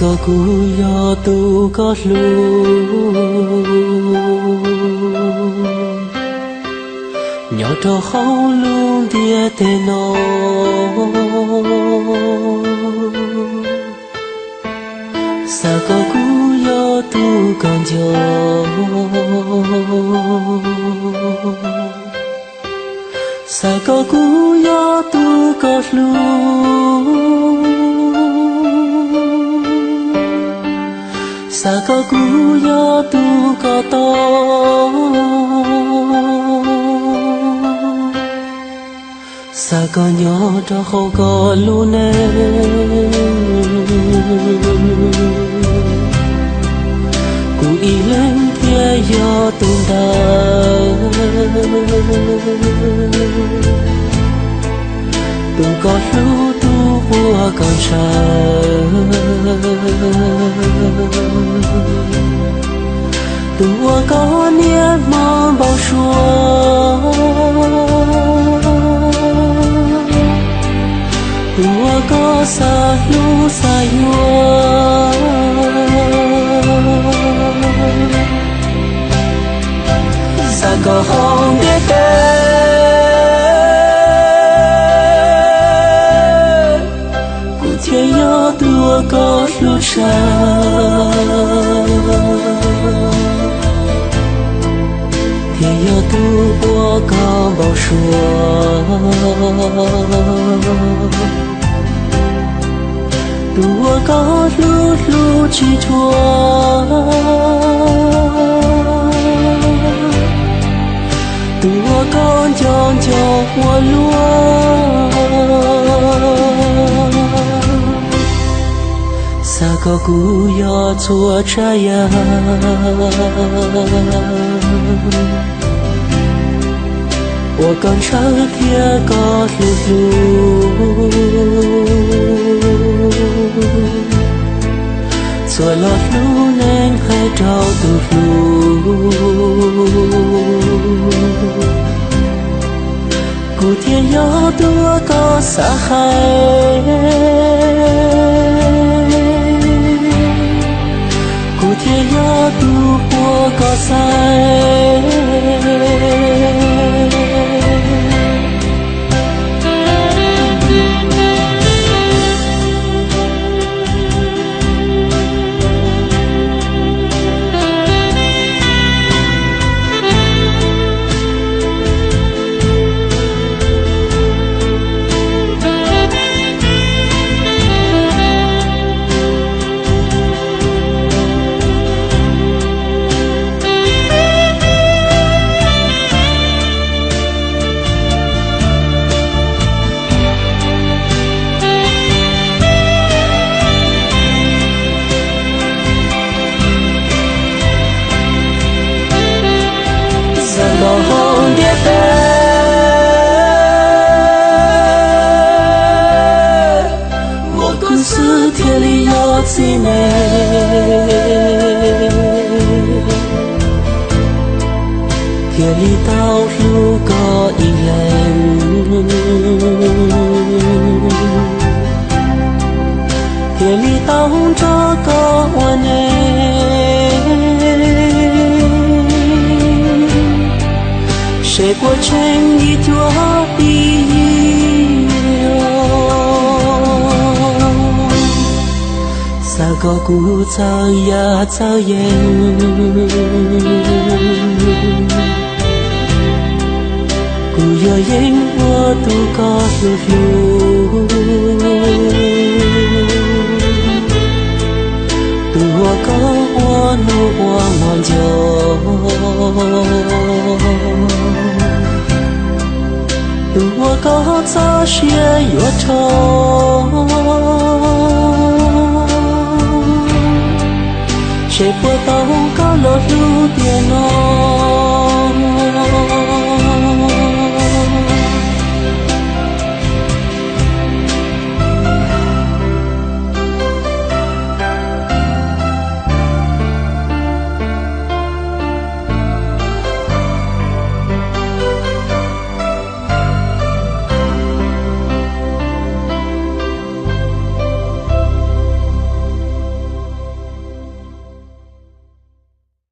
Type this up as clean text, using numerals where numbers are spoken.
có cú yo tu có lu nhỏ trò không luôn tia tê nó sa có cú yo tu còn gió sa có cú yo tu có lu sa có cú yo tu có to sa có nhỏ cho không có lu nè cú y lên kia yo tu ta tu có lu tu vua còn tua có niềm mong bao xua tua có xa lu xa yua xa có không biết tên cụ thiên nhớ tua có lu xa thì yo tu bố có bao xua tu có lu lu chi chua tu con chọn cho hoa lúa sa có cú yo chua trái ya我刚上天高噜噜，做了路能还找到路，古天要多高沙海，古天要多波高塞。天里有几内，天里道路có一人，天里道着có我呢，谁过成一朵一。sa có cú sao ya sao yen cú yo yen wo tu có lu lu tu wo có wo nu wo ngon jo tu wo có sao xie yo cho谁不懂高楼路边哦。